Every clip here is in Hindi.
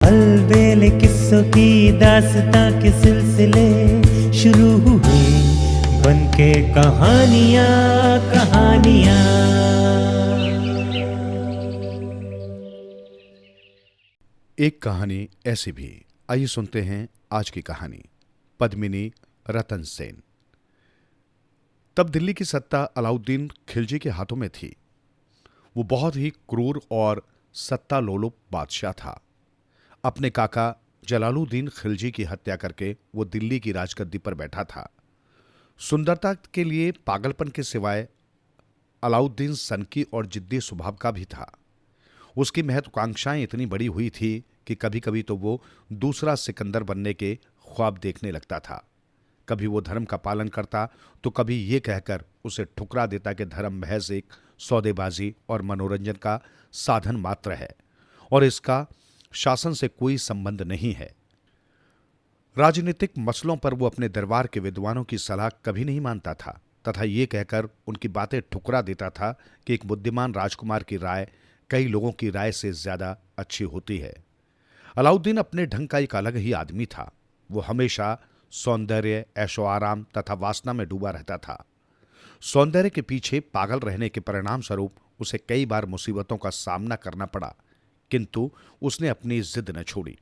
अलबेले किस्सों की दास्तां के सिलसिले शुरू हुए, बनके कहानियां कहानियां। एक कहानी ऐसी भी। आइए सुनते हैं आज की कहानी, पद्मिनी रतन सेन। तब दिल्ली की सत्ता अलाउद्दीन खिलजी के हाथों में थी। वो बहुत ही क्रूर और सत्ता लोलुप बादशाह था। अपने काका जलालुद्दीन खिलजी की हत्या करके वो दिल्ली की राजगद्दी पर बैठा था। सुंदरता के लिए पागलपन के सिवाय अलाउद्दीन सनकी और जिद्दी स्वभाव का भी था। उसकी महत्वाकांक्षाएं इतनी बड़ी हुई थी कि कभी कभी तो वो दूसरा सिकंदर बनने के ख्वाब देखने लगता था। कभी वो धर्म का पालन करता तो कभी ये कहकर उसे ठुकरा देता कि धर्म महज एक सौदेबाजी और मनोरंजन का साधन मात्र है और इसका शासन से कोई संबंध नहीं है। राजनीतिक मसलों पर वो अपने दरबार के विद्वानों की सलाह कभी नहीं मानता था तथा ये कहकर उनकी बातें ठुकरा देता था कि एक बुद्धिमान राजकुमार की राय कई लोगों की राय से ज्यादा अच्छी होती है। अलाउद्दीन अपने ढंग का एक अलग ही आदमी था। वो हमेशा सौंदर्य, ऐशो आराम तथा वासना में डूबा रहता था। सौंदर्य के पीछे पागल रहने के परिणाम स्वरूप उसे कई बार मुसीबतों का सामना करना पड़ा, किंतु उसने अपनी जिद न छोड़ी।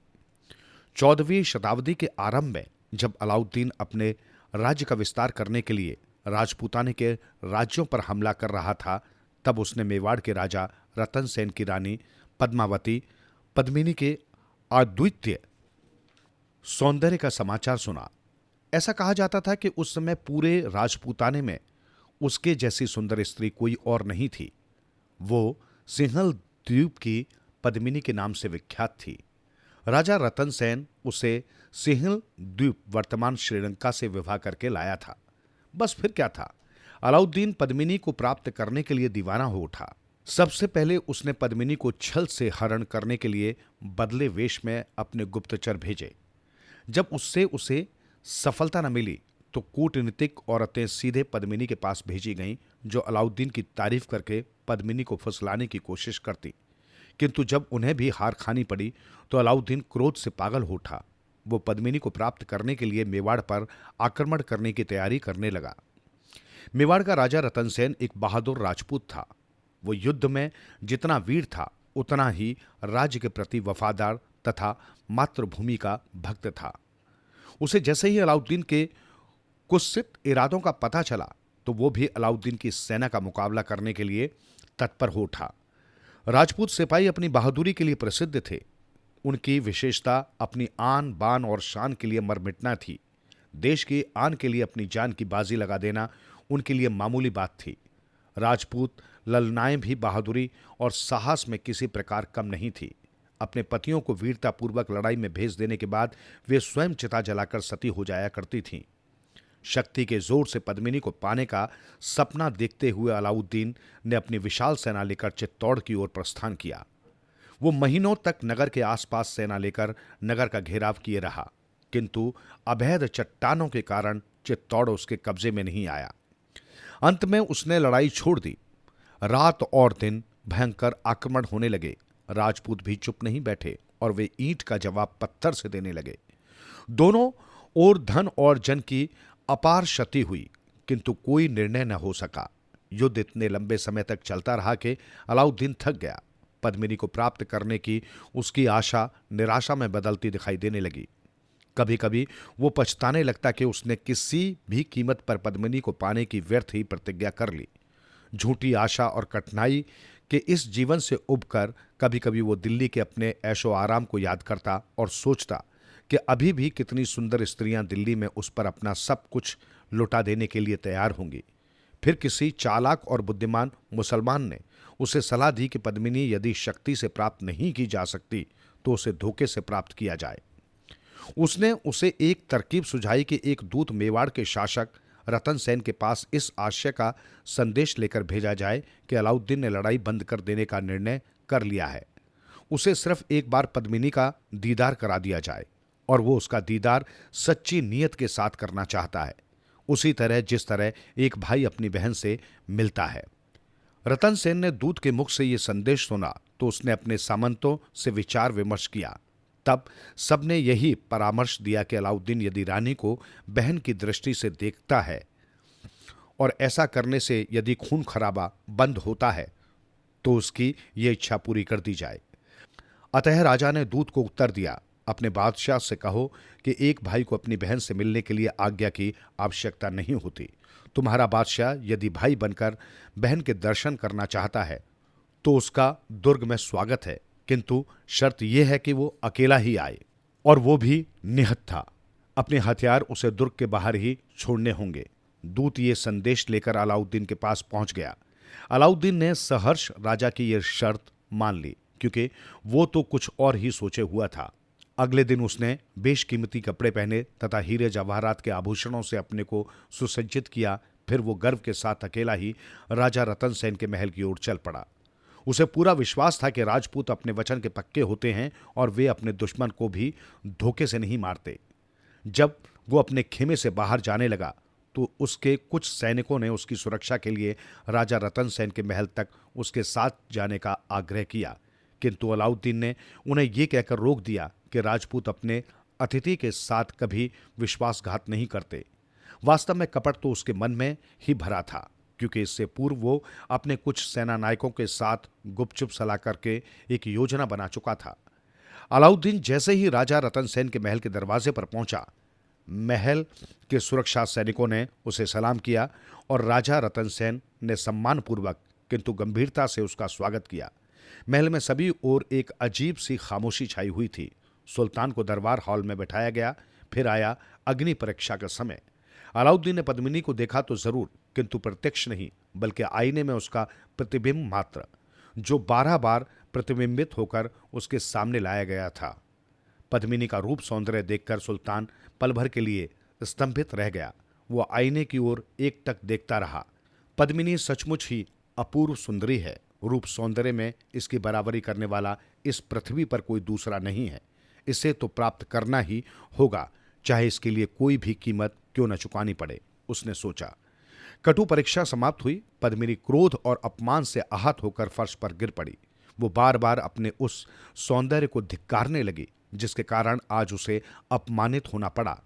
14वीं शताब्दी के आरंभ में जब अलाउद्दीन अपने राज्य का विस्तार करने के लिए राजपूताने के राज्यों पर हमला कर रहा था, तब उसने मेवाड़ के राजा रतन सेन की रानी पद्मावती पद्मिनी के अद्वितीय सौंदर्य का समाचार सुना। ऐसा कहा जाता था कि उस समय पूरे राजपूताने में उसके जैसी सुंदर स्त्री कोई और नहीं थी। वो सिंहल द्वीप की पद्मिनी के नाम से विख्यात थी। राजा रतन सेन उसे सिंहल द्वीप वर्तमान श्रीलंका से विवाह करके लाया था। बस फिर क्या था, अलाउद्दीन पद्मिनी को प्राप्त करने के लिए दीवाना हो उठा। सबसे पहले उसने पद्मिनी को छल से हरण करने के लिए बदले वेश में अपने गुप्तचर भेजे। जब उससे उसे सफलता न मिली तो कूटनीतिक औरतें सीधे पद्मिनी के पास भेजी गईं, जो अलाउद्दीन की तारीफ करके पद्मिनी को फुसलाने की कोशिश करती। किंतु जब उन्हें भी हार खानी पड़ी तो अलाउद्दीन क्रोध से पागल हो उठा। वो पद्मिनी को प्राप्त करने के लिए मेवाड़ पर आक्रमण करने की तैयारी करने लगा। मेवाड़ का राजा रतन सेन एक बहादुर राजपूत था। वो युद्ध में जितना वीर था उतना ही राज्य के प्रति वफादार तथा मातृभूमि का भक्त था। उसे जैसे ही अलाउद्दीन के कुत्सित इरादों का पता चला तो वो भी अलाउद्दीन की सेना का मुकाबला करने के लिए तत्पर हो उठा। राजपूत सिपाही अपनी बहादुरी के लिए प्रसिद्ध थे। उनकी विशेषता अपनी आन बान और शान के लिए मर मिटना थी। देश की आन के लिए अपनी जान की बाजी लगा देना उनके लिए मामूली बात थी। राजपूत ललनाएं भी बहादुरी और साहस में किसी प्रकार कम नहीं थी। अपने पतियों को वीरतापूर्वक लड़ाई में भेज देने के बाद वे स्वयं चिता जलाकर सती हो जाया करती थीं। शक्ति के जोर से पद्मिनी को पाने का सपना देखते हुए अलाउद्दीन ने अपनी विशाल सेना लेकर चित्तौड़ की ओर प्रस्थान किया। वो महीनों तक नगर के आसपास सेना लेकर नगर का घेराव किए रहा, किंतु अभेद चट्टानों के कारण चित्तौड़ उसके कब्जे में नहीं आया। अंत में उसने लड़ाई छोड़ दी। रात और दिन भयंकर आक्रमण होने लगे। राजपूत भी चुप नहीं बैठे और वे ईंट का जवाब पत्थर से देने लगे। दोनों ओर धन और जन की अपार क्षति हुई, किंतु कोई निर्णय न हो सका। युद्ध इतने लंबे समय तक चलता रहा कि अलाउद्दीन थक गया। पद्मिनी को प्राप्त करने की उसकी आशा निराशा में बदलती दिखाई देने लगी। कभी कभी वो पछताने लगता कि उसने किसी भी कीमत पर पद्मिनी को पाने की व्यर्थ ही प्रतिज्ञा कर ली। झूठी आशा और कठिनाई के इस जीवन से उबकर कभी कभी वो दिल्ली के अपने ऐशो आराम को याद करता और सोचता कि अभी भी कितनी सुंदर स्त्रियां दिल्ली में उस पर अपना सब कुछ लुटा देने के लिए तैयार होंगी। फिर किसी चालाक और बुद्धिमान मुसलमान ने उसे सलाह दी कि पद्मिनी यदि शक्ति से प्राप्त नहीं की जा सकती तो उसे धोखे से प्राप्त किया जाए। उसने उसे एक तरकीब सुझाई कि एक दूत मेवाड़ के शासक रतन सेन के पास इस आशय का संदेश लेकर भेजा जाए कि अलाउद्दीन ने लड़ाई बंद कर देने का निर्णय कर लिया है। उसे सिर्फ एक बार पद्मिनी का दीदार करा दिया जाए और वो उसका दीदार सच्ची नीयत के साथ करना चाहता है, उसी तरह जिस तरह एक भाई अपनी बहन से मिलता है। रतन सेन ने दूत के मुख से यह संदेश सुना तो उसने अपने सामंतों से विचार विमर्श किया। तब सबने यही परामर्श दिया कि अलाउद्दीन यदि रानी को बहन की दृष्टि से देखता है और ऐसा करने से यदि खून खराबा बंद होता है तो उसकी ये इच्छा पूरी कर दी जाए। अतः राजा ने दूत को उत्तर दिया, अपने बादशाह से कहो कि एक भाई को अपनी बहन से मिलने के लिए आज्ञा की आवश्यकता नहीं होती। तुम्हारा बादशाह यदि भाई बनकर बहन के दर्शन करना चाहता है तो उसका दुर्ग में स्वागत है, किंतु शर्त यह है कि वो अकेला ही आए, और वो भी निहत्था। अपने हथियार उसे दुर्ग के बाहर ही छोड़ने होंगे। दूत ये संदेश लेकर अलाउद्दीन के पास पहुंच गया। अलाउद्दीन ने सहर्ष राजा की यह शर्त मान ली, क्योंकि वो तो कुछ और ही सोचे हुआ था। अगले दिन उसने बेशकीमती कपड़े पहने तथा हीरे जवाहरात के आभूषणों से अपने को सुसज्जित किया। फिर वो गर्व के साथ अकेला ही राजा रतन सेन के महल की ओर चल पड़ा। उसे पूरा विश्वास था कि राजपूत अपने वचन के पक्के होते हैं और वे अपने दुश्मन को भी धोखे से नहीं मारते। जब वो अपने खेमे से बाहर जाने लगा तो उसके कुछ सैनिकों ने उसकी सुरक्षा के लिए राजा रतन सेन के महल तक उसके साथ जाने का आग्रह किया, किंतु अलाउद्दीन ने उन्हें यह कहकर रोक दिया कि राजपूत अपने अतिथि के साथ कभी विश्वासघात नहीं करते। वास्तव में कपट तो उसके मन में ही भरा था, क्योंकि इससे पूर्व वो अपने कुछ सेना नायकों के साथ गुपचुप सलाह करके एक योजना बना चुका था। अलाउद्दीन जैसे ही राजा रतन सेन के महल के दरवाजे पर पहुंचा, महल के सुरक्षा सैनिकों ने उसे सलाम किया और राजा रतन सेन ने सम्मानपूर्वक किंतु गंभीरता से उसका स्वागत किया। महल में सभी ओर एक अजीब सी खामोशी छाई हुई थी। सुल्तान को दरबार हॉल में बैठाया गया। फिर आया अग्नि परीक्षा का समय। अलाउद्दीन ने पद्मिनी को देखा तो जरूर, किंतु प्रत्यक्ष नहीं, बल्कि आईने में उसका प्रतिबिंब मात्र, जो 12 बार प्रतिबिंबित होकर उसके सामने लाया गया था। पद्मिनी का रूप सौंदर्य देखकर सुल्तान पल भर के लिए स्तंभित रह गया। वो आईने की ओर एकटक देखता रहा। पद्मिनी सचमुच ही अपूर्व सुंदरी है। रूप सौंदर्य में इसकी बराबरी करने वाला इस पृथ्वी पर कोई दूसरा नहीं है। इसे तो प्राप्त करना ही होगा, चाहे इसके लिए कोई भी कीमत क्यों न चुकानी पड़े, उसने सोचा। कटु परीक्षा समाप्त हुई। पद्मिनी क्रोध और अपमान से आहत होकर फर्श पर गिर पड़ी। वो बार बार अपने उस सौंदर्य को धिक्कारने लगी जिसके कारण आज उसे अपमानित होना पड़ा।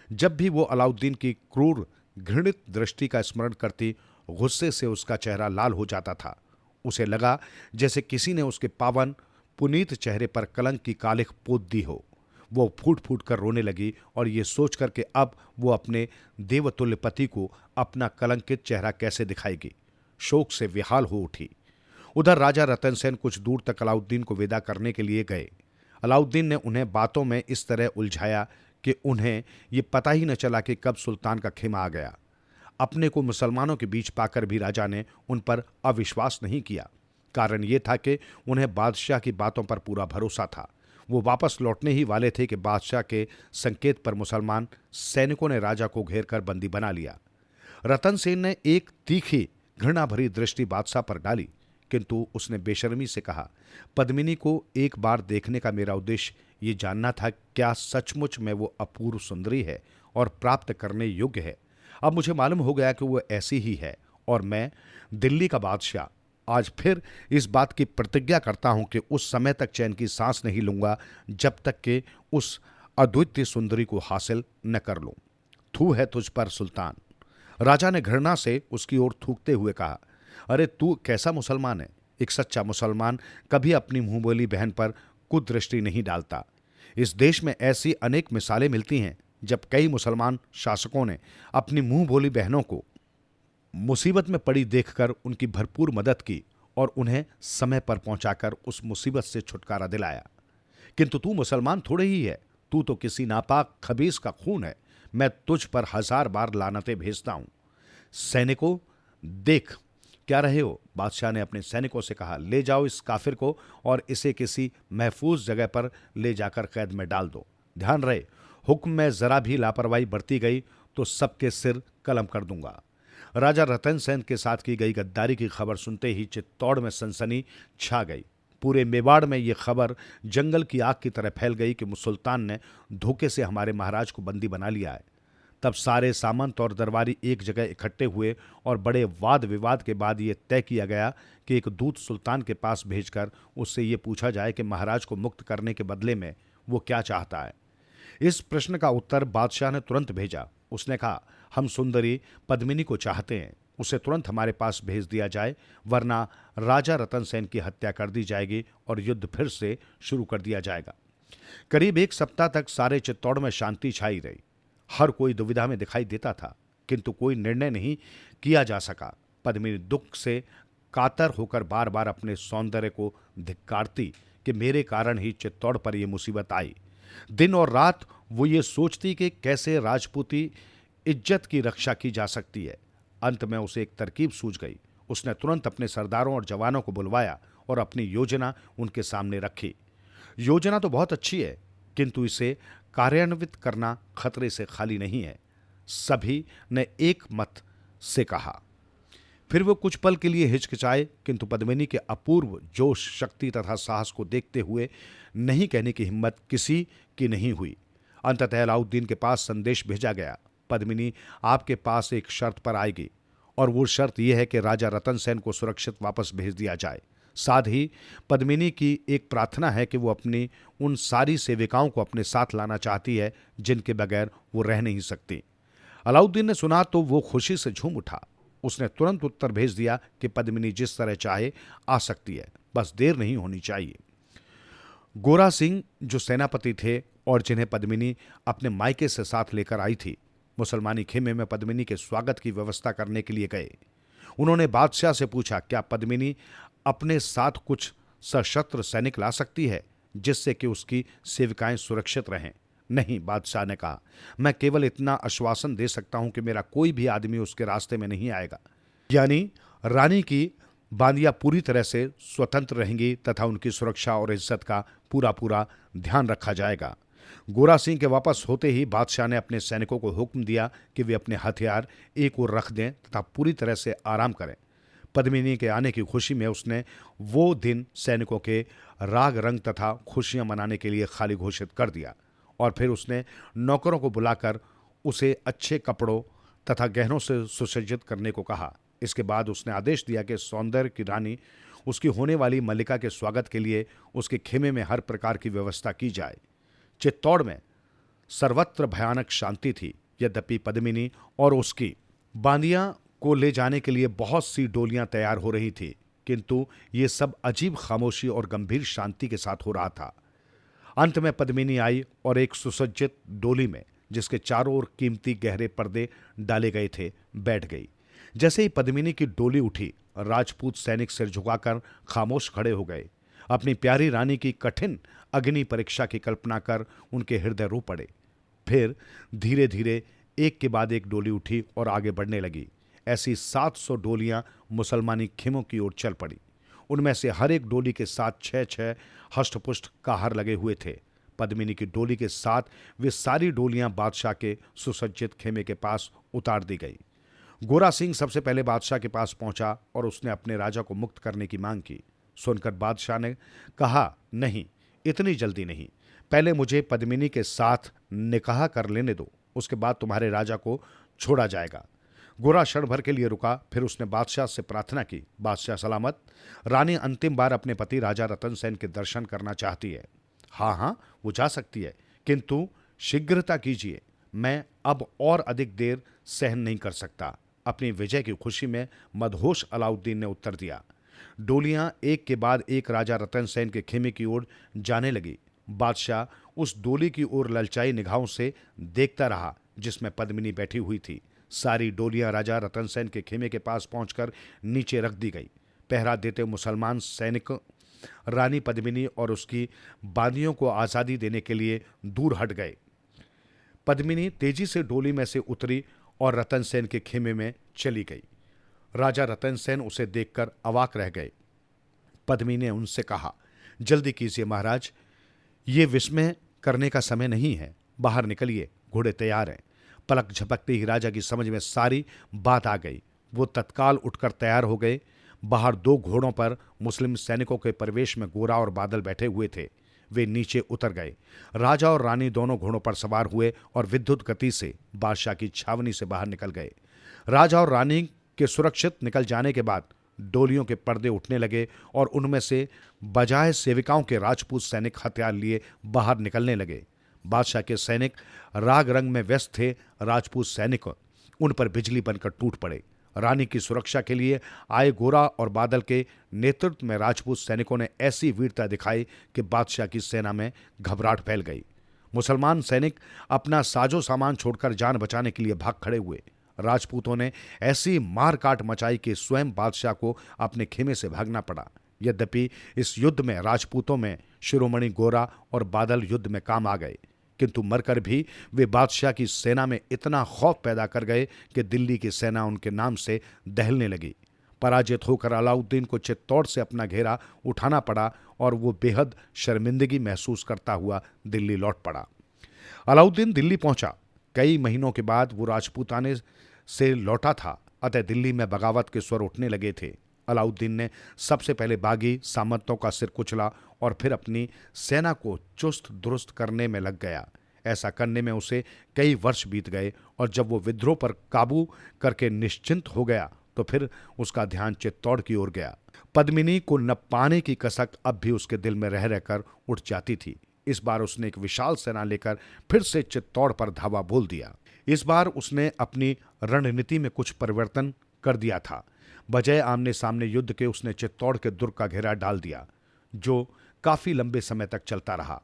जब भी वो अलाउद्दीन की क्रूर घृणित दृष्टि का स्मरण करती, गुस्से से उसका चेहरा लाल हो जाता था। उसे लगा जैसे किसी ने उसके पावन पुनीत चेहरे पर कलंक की कालिख पोत दी हो। वो फूट फूट कर रोने लगी और ये सोचकर कि अब वो अपने देवतुल्य पति को अपना कलंकित चेहरा कैसे दिखाएगी, शोक से विहाल हो उठी। उधर राजा रतन सेन कुछ दूर तक अलाउद्दीन को विदा करने के लिए गए। अलाउद्दीन ने उन्हें बातों में इस तरह उलझाया कि उन्हें ये पता ही न चला कि कब सुल्तान का खेमा आ गया। अपने को मुसलमानों के बीच पाकर भी राजा ने उन पर अविश्वास नहीं किया। कारण ये था कि उन्हें बादशाह की बातों पर पूरा भरोसा था। वो वापस लौटने ही वाले थे कि बादशाह के संकेत पर मुसलमान सैनिकों ने राजा को घेर कर बंदी बना लिया। रतन सेन ने एक तीखी घृणा भरी दृष्टि बादशाह पर डाली, किंतु उसने बेशर्मी से कहा, पद्मिनी को एक बार देखने का मेरा उद्देश्य ये जानना था, क्या सचमुच में वो अपूर्व सुंदरी है और प्राप्त करने योग्य है। अब मुझे मालूम हो गया कि वो ऐसी ही है और मैं दिल्ली का बादशाह आज फिर इस बात की प्रतिज्ञा करता हूं कि उस समय तक चैन की सांस नहीं लूंगा जब तक कि उस अद्वितीय सुंदरी को हासिल न कर लूं। थू है तुझ पर सुल्तान। राजा ने घृणा से उसकी ओर थूकते हुए कहा, अरे तू कैसा मुसलमान है। एक सच्चा मुसलमान कभी अपनी मुंहबोली बहन पर कुदृष्टि नहीं डालता। इस देश में ऐसी अनेक मिसालें मिलती हैं जब कई मुसलमान शासकों ने अपनी मुंह बोली बहनों को मुसीबत में पड़ी देखकर उनकी भरपूर मदद की और उन्हें समय पर पहुंचाकर उस मुसीबत से छुटकारा दिलाया। किंतु तू मुसलमान थोड़े ही है, तू तो किसी नापाक खबीस का खून है। मैं तुझ पर 1000 बार लानतें भेजता हूं। सैनिकों, देख क्या रहे हो। बादशाह ने अपने सैनिकों से कहा, ले जाओ इस काफिर को और इसे किसी महफूज जगह पर ले जाकर कैद में डाल दो। ध्यान रहे, हुक्म में जरा भी लापरवाही बरती गई तो सबके सिर कलम कर दूंगा। राजा रतन सेन के साथ की गई गद्दारी की खबर सुनते ही चित्तौड़ में सनसनी छा गई। पूरे मेवाड़ में ये खबर जंगल की आग की तरह फैल गई कि सुल्तान ने धोखे से हमारे महाराज को बंदी बना लिया है। तब सारे सामंत और दरबारी एक जगह इकट्ठे हुए और बड़े वाद विवाद के बाद ये तय किया गया कि एक दूत सुल्तान के पास भेजकर उससे ये पूछा जाए कि महाराज को मुक्त करने के बदले में वो क्या चाहता है। इस प्रश्न का उत्तर बादशाह ने तुरंत भेजा। उसने कहा, हम सुंदरी पद्मिनी को चाहते हैं, उसे तुरंत हमारे पास भेज दिया जाए, वरना राजा रतन सेन की हत्या कर दी जाएगी और युद्ध फिर से शुरू कर दिया जाएगा। करीब 1 सप्ताह तक सारे चित्तौड़ में शांति छाई रही। हर कोई दुविधा में दिखाई देता था, किंतु कोई निर्णय नहीं किया जा सका। पद्मिनी दुख से कातर होकर बार बार अपने सौंदर्य को धिक्कारती कि मेरे कारण ही चित्तौड़ पर यह मुसीबत आई। दिन और रात वो ये सोचती कि कैसे राजपूती इज्जत की रक्षा की जा सकती है। अंत में उसे एक तरकीब सूझ गई। उसने तुरंत अपने सरदारों और जवानों को बुलवाया और अपनी योजना उनके सामने रखी। योजना तो बहुत अच्छी है, किंतु इसे कार्यान्वित करना खतरे से खाली नहीं है, सभी ने एक मत से कहा। फिर वो कुछ पल के लिए हिचकिचाए, किंतु पद्मिनी के अपूर्व जोश, शक्ति तथा साहस को देखते हुए नहीं कहने की हिम्मत किसी की नहीं हुई। अंततः अलाउद्दीन के पास संदेश भेजा गया, पद्मिनी आपके पास एक शर्त पर आएगी, और वो शर्त यह है कि राजा रतन सेन को सुरक्षित वापस भेज दिया जाए। साथ ही पद्मिनी की एक प्रार्थना है कि वो अपनी उन सारी सेविकाओं को अपने साथ लाना चाहती है जिनके बगैर वो रह नहीं सकती। अलाउद्दीन ने सुना तो वो खुशी से झूम उठा। उसने तुरंत उत्तर भेज दिया कि पद्मिनी जिस तरह चाहे आ सकती है, बस देर नहीं होनी चाहिए। गोरा सिंह जो सेनापति थे और जिन्हें पद्मिनी अपने मायके से साथ लेकर आई थी, मुसलमानी खेमे में पद्मिनी के स्वागत की व्यवस्था करने के लिए गए। उन्होंने बादशाह से पूछा, क्या पद्मिनी अपने साथ कुछ सशस्त्र सैनिक ला सकती है जिससे कि उसकी सेविकाएं सुरक्षित रहें? नहीं, बादशाह ने कहा, मैं केवल इतना आश्वासन दे सकता हूं कि मेरा कोई भी आदमी उसके रास्ते में नहीं आएगा। यानी रानी की बांदियां पूरी तरह से स्वतंत्र रहेंगी तथा उनकी सुरक्षा और इज्जत का पूरा पूरा ध्यान रखा जाएगा। गोरा सिंह के वापस होते ही बादशाह ने अपने सैनिकों को हुक्म दिया कि वे अपने हथियार एक ओर रख दें तथा पूरी तरह से आराम करें। पद्मिनी के आने की खुशी में उसने वो दिन सैनिकों के राग रंग तथा खुशियां मनाने के लिए खाली घोषित कर दिया, और फिर उसने नौकरों को बुलाकर उसे अच्छे कपड़ों तथा गहनों से सुसज्जित करने को कहा। इसके बाद उसने आदेश दिया कि सौंदर्य की रानी, उसकी होने वाली मल्लिका के स्वागत के लिए उसके खेमे में हर प्रकार की व्यवस्था की जाए। चित्तौड़ में सर्वत्र भयानक शांति थी। यद्यपि पद्मिनी और उसकी बांदियां को ले जाने के लिए बहुत सी डोलियां तैयार हो रही थी, किंतु ये सब अजीब खामोशी और गंभीर शांति के साथ हो रहा था। अंत में पद्मिनी आई और एक सुसज्जित डोली में, जिसके चारों ओर कीमती गहरे पर्दे डाले गए थे, बैठ गई। जैसे ही पद्मिनी की डोली उठी, राजपूत सैनिक सिर झुकाकर खामोश खड़े हो गए। अपनी प्यारी रानी की कठिन अग्नि परीक्षा की कल्पना कर उनके हृदय रो पड़े। फिर धीरे धीरे एक के बाद एक डोली उठी और आगे बढ़ने लगी। ऐसी 700 डोलियां मुसलमानी खेमों की ओर चल पड़ी। उनमें से हर एक डोली के साथ 6-6 हष्टपुष्ट काहर लगे हुए थे। पद्मिनी की डोली के साथ वे सारी डोलियां बादशाह के सुसज्जित खेमे के पास उतार दी गई। गोरा सिंह सबसे पहले बादशाह के पास पहुंचा और उसने अपने राजा को मुक्त करने की मांग की। सुनकर बादशाह ने कहा, नहीं, इतनी जल्दी नहीं, पहले मुझे पद्मिनी के साथ निकाह कर लेने दो, उसके बाद तुम्हारे राजा को छोड़ा जाएगा। गोरा क्षण भर के लिए रुका, फिर उसने बादशाह से प्रार्थना की, बादशाह सलामत, रानी अंतिम बार अपने पति राजा रतन सेन के दर्शन करना चाहती है। हाँ हाँ, वो जा सकती है, किंतु शीघ्रता कीजिए, मैं अब और अधिक देर सहन नहीं कर सकता। अपनी विजय की खुशी में मदहोश अलाउद्दीन ने उत्तर दिया। डोलियां एक के बाद एक राजा रतन सेन के खेमे की ओर जाने लगी। बादशाह उस डोली की ओर ललचाई निगाहों से देखता रहा जिसमें पद्मिनी बैठी हुई थी। सारी डोलियां राजा रतन सेन के खेमे के पास पहुंचकर नीचे रख दी गई। पहरा देते मुसलमान सैनिक रानी पद्मिनी और उसकी बांदियों को आज़ादी देने के लिए दूर हट गए। पद्मिनी तेजी से डोली में से उतरी और रतन सेन के खेमे में चली गई। राजा रतन सेन उसे देखकर अवाक रह गए। पद्मिनी ने उनसे कहा, जल्दी कीजिए महाराज, ये विस्मय करने का समय नहीं है, बाहर निकलिए, घोड़े तैयार हैं। पलक झपकते ही राजा की समझ में सारी बात आ गई। वो तत्काल उठकर तैयार हो गए। बाहर 2 घोड़ों पर मुस्लिम सैनिकों के प्रवेश में गोरा और बादल बैठे हुए थे। वे नीचे उतर गए। राजा और रानी दोनों घोड़ों पर सवार हुए और विद्युत गति से बादशाह की छावनी से बाहर निकल गए। राजा और रानी के सुरक्षित निकल जाने के बाद डोलियों के पर्दे उठने लगे और उनमें से बजाय सेविकाओं के राजपूत सैनिक हथियार लिए बाहर निकलने लगे। बादशाह के सैनिक राग रंग में व्यस्त थे। राजपूत सैनिक उन पर बिजली बनकर टूट पड़े। रानी की सुरक्षा के लिए आए गोरा और बादल के नेतृत्व में राजपूत सैनिकों ने ऐसी वीरता दिखाई कि बादशाह की सेना में घबराहट फैल गई। मुसलमान सैनिक अपना साजो सामान छोड़कर जान बचाने के लिए भाग खड़े हुए। राजपूतों ने ऐसी मार काट मचाई कि स्वयं बादशाह को अपने खेमे से भागना पड़ा। यद्यपि इस युद्ध में राजपूतों में शिरोमणि गोरा और बादल युद्ध में काम आ गए, किंतु मरकर भी वे बादशाह की सेना में इतना खौफ पैदा कर गए कि दिल्ली की सेना उनके नाम से दहलने लगी। पराजित होकर अलाउद्दीन को चित्तौड़ से अपना घेरा उठाना पड़ा और वो बेहद शर्मिंदगी महसूस करता हुआ दिल्ली लौट पड़ा। अलाउद्दीन दिल्ली पहुंचा। कई महीनों के बाद वो राजपूताने से लौटा था, अतः दिल्ली में बगावत के स्वर उठने लगे थे। अलाउद्दीन ने सबसे पहले बागी सामंतों का सिर कुचला और फिर अपनी सेना को चुस्त दुरुस्त करने में लग गया। ऐसा करने में उसे कई वर्ष बीत गए और जब वो विद्रोह पर काबू करके निश्चिंत हो गया तो फिर उसका ध्यान चित्तौड़ की ओर गया। पद्मिनी को न पाने की कसक अब भी उसके दिल में रह रहकर उठ जाती थी। इस बार उसने एक विशाल सेना लेकर फिर से चित्तौड़ पर धावा बोल दिया। इस बार उसने अपनी रणनीति में कुछ परिवर्तन कर दिया था। बजाय आमने सामने युद्ध के उसने चित्तौड़ के दुर्ग का घेरा डाल दिया, जो काफी लंबे समय तक चलता रहा।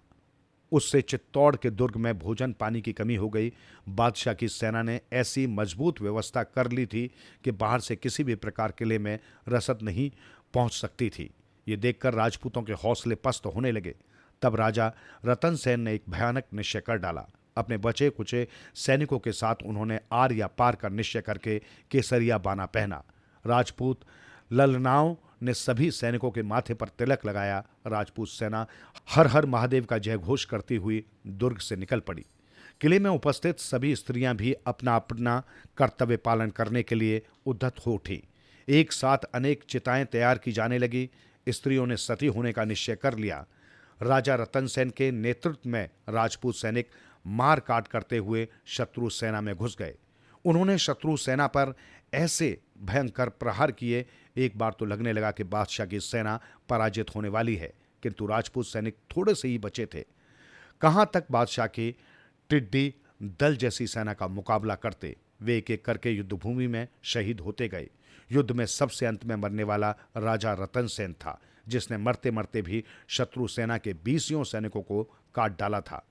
उससे चित्तौड़ के दुर्ग में भोजन पानी की कमी हो गई। बादशाह की सेना ने ऐसी मजबूत व्यवस्था कर ली थी कि बाहर से किसी भी प्रकार किले में रसद नहीं पहुंच सकती थी। ये देखकर राजपूतों के हौसले पस्त होने लगे। तब राजा रतन सेन ने एक भयानक निश्चय कर डाला। अपने बचे कुचे सैनिकों के साथ उन्होंने आर या पार का निश्चय करके केसरिया बाना पहना। राजपूत ललनाओं ने सभी सैनिकों के माथे पर तिलक लगाया। राजपूत सेना हर हर महादेव का जय घोष करती हुई दुर्ग से निकल पड़ी। किले में उपस्थित सभी स्त्रियां भी अपना अपना कर्तव्य पालन करने के लिए उद्यत हो उठी। एक साथ अनेक चिताएं तैयार की जाने लगी। स्त्रियों ने सती होने का निश्चय कर लिया। राजा रतन सेन के नेतृत्व में राजपूत सैनिक मार काट करते हुए शत्रु सेना में घुस गए। उन्होंने शत्रु सेना पर ऐसे भयंकर प्रहार किए, एक बार तो लगने लगा कि बादशाह की सेना पराजित होने वाली है, किंतु राजपूत सैनिक थोड़े से ही बचे थे। कहां तक बादशाह की टिड्डी दल जैसी सेना का मुकाबला करते। वे एक एक करके युद्धभूमि में शहीद होते गए। युद्ध में सबसे अंत में मरने वाला राजा रतन सेन था, जिसने मरते मरते भी शत्रु सेना के 20 सैनिकों को काट डाला था।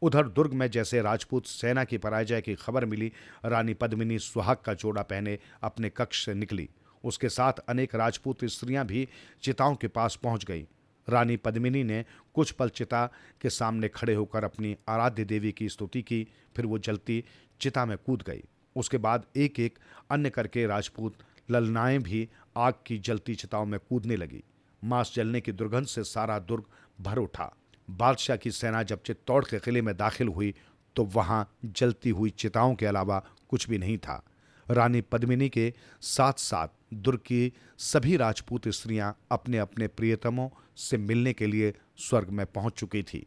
उधर दुर्ग में जैसे राजपूत सेना की पराजय की खबर मिली, रानी पद्मिनी सुहाग का जोड़ा पहने अपने कक्ष से निकली। उसके साथ अनेक राजपूत स्त्रियां भी चिताओं के पास पहुंच गईं। रानी पद्मिनी ने कुछ पल चिता के सामने खड़े होकर अपनी आराध्य देवी की स्तुति की, फिर वो जलती चिता में कूद गई। उसके बाद एक एक अन्य करके राजपूत ललनाएं भी आग की जलती चिताओं में कूदने लगी। मांस जलने की दुर्गंध से सारा दुर्ग भर उठा। बादशाह की सेना जब चित्तौड़ के किले में दाखिल हुई तो वहां जलती हुई चिताओं के अलावा कुछ भी नहीं था। रानी पद्मिनी के साथ साथ दुर्ग की सभी राजपूत स्त्रियां अपने अपने प्रियतमों से मिलने के लिए स्वर्ग में पहुंच चुकी थी।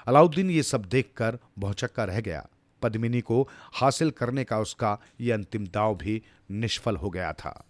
अलाउद्दीन ये सब देखकर भौचक्का रह गया। पद्मिनी को हासिल करने का उसका ये अंतिम दांव भी निष्फल हो गया था।